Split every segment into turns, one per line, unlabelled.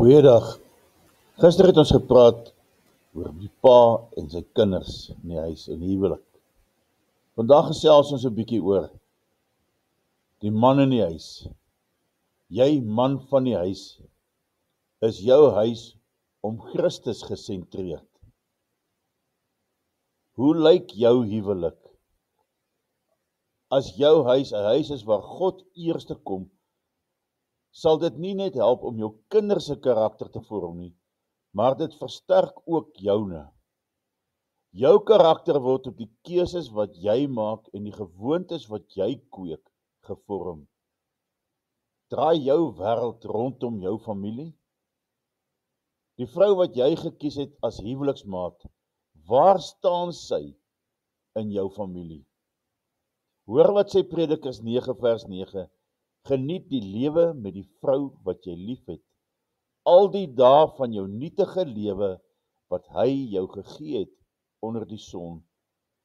Goeiedag. Gister het ons gepraat oor die pa en sy kinders in die huis, in die huwelik. Vandag gesels ons 'n bietjie oor die man in die huis. Jy man van die huis, is jou huis om Christus gesentreerd. Hoe lyk jou huwelik? As jou huis 'n huis is waar God eerste kom, sal dit nie net help om jou kinders se karakter te vorm nie, maar dit versterk ook joune. Jou karakter word op die keuses wat jy maak en die gewoontes wat jy kweek gevorm. Draai jou wêreld rondom jou familie? Die vrou wat jy gekies het as huweliksmaat, waar staan sy in jou familie? Hoor wat sê Predikers 9 vers 9, geniet die lewe met die vrou wat jy liefhet, al die dae van jou nietige lewe wat hy jou gegee het onder die son,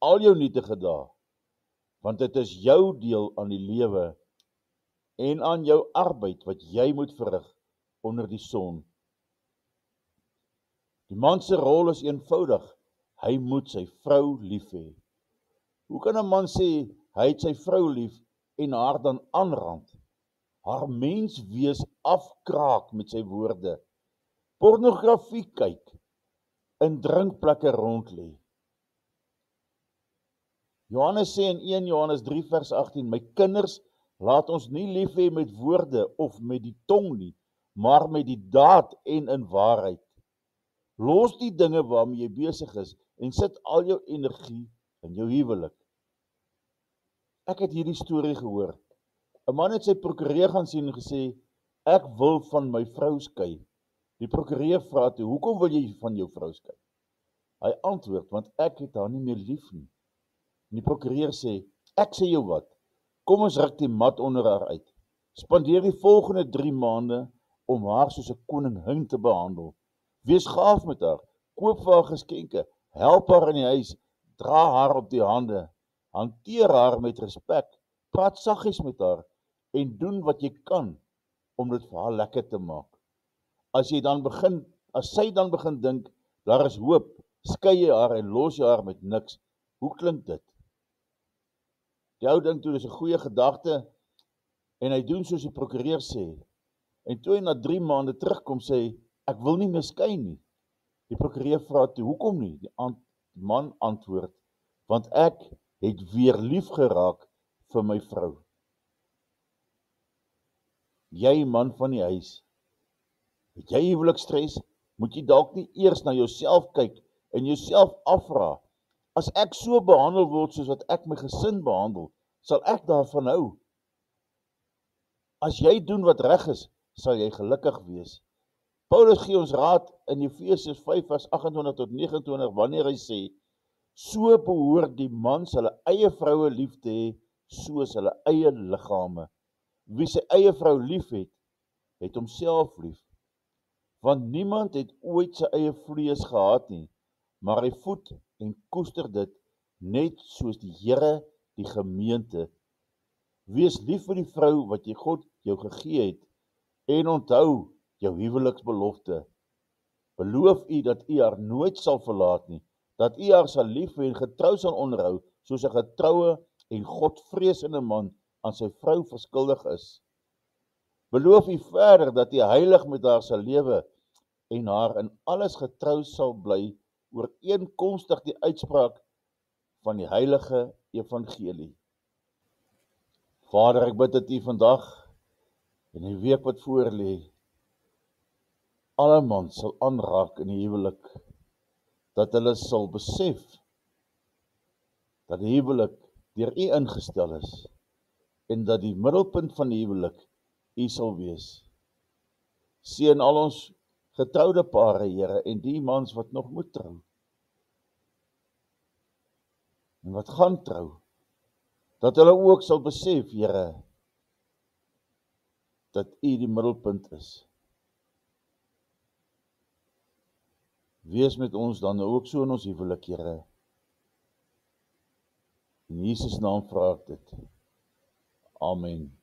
al jou nietige dae, want dit is jou deel aan die lewe en aan jou arbeid wat jy moet verrig onder die son. Die man se rol is eenvoudig, hy moet sy vrou lief hê. Hoe kan 'n man sê hy het sy vrou lief en haar dan aanrand, haar menswees afkraak met sy woorde, pornografie kyk, in drinkplekke rond lê? Johannes sê in 1 Johannes 3 vers 18, my kinders, laat ons nie lief hê met woorde of met die tong nie, maar met die daad en in waarheid. Los die dinge waarmee jy besig is en sit al jou energie in jou huwelik. Ek het hierdie storie gehoor. 'n Man het sy prokureur gaan sien en gesê, ek wil van my vrou skei. Die prokureur vra toe, hoekom wil jy van jou vrou skei? Hy antwoord, want ek het haar nie meer lief nie. En die prokureur sê, ek sê jou wat, kom ons ruk die mat onder haar uit. Spandeer die volgende 3 maande om haar soos 'n koningin te behandel. Wees gaaf met haar, koop vir haar geskenke, help haar in die huis, dra haar op die hande, hanteer haar met respek, praat saggies met haar en doen wat jy kan om dit vir haar lekker te maak. As sy dan begin dink, daar is hoop, skei jy haar en los jy haar met niks. Hoe klink dit? Die ou dink toe, dis 'n goeie gedagte en hy doen soos die prokureur sê. En toe hy na 3 maande terugkom, sê hy, ek wil nie meer skei nie. Die prokureur vra toe, hoekom nie? Die man antwoord, want ek het weer lief geraak vir my vrou. Jy man van die huis, het jy huwelikstres, moet jy dalk nie eers na jouself kyk en jouself afvra, as ek so behandel word soos wat ek my gesin behandel, sal ek daarvan hou. As jy doen wat reg is, sal jy gelukkig wees. Paulus gee ons raad in Efesiërs 5 vers 28 tot 29 wanneer hy sê, so behoort die mans hulle eie vroue lief te hê soos hulle eie liggame. Wie sy eie vrou lief het, het homself lief. Want niemand het ooit sy eie vlees gehaat nie, maar hy voed en koester dit net soos die Here die gemeente. Wees lief vir die vrou wat jy God jou gegee het en onthou jou huweliksbelofte. Beloof u dat u haar nooit sal verlaat nie, dat u haar sal lief hê en getrou sal onderhou, soos 'n getroue en Godvreesende man aan sy vrou verskuldig is. Beloof u verder dat u heilig met haar sal lewe en haar in alles getrou sal bly, ooreenkomstig die uitspraak van die heilige evangelie. Vader, ek bid dat u vandag en die week wat voor lê, alle man sal aanraak in die huwelik, dat hulle sal besef dat die huwelik deur u ingestel is en dat die middelpunt van die huwelik u sal wees. Seën al ons getroude pare, Here, en die mans wat nog moet trou en wat gaan trou, dat hulle ook sal besef, Here, dat u die middelpunt is. Wees met ons dan ook so in ons huwelik, Here. In Jesus naam vra ek dit. Amen.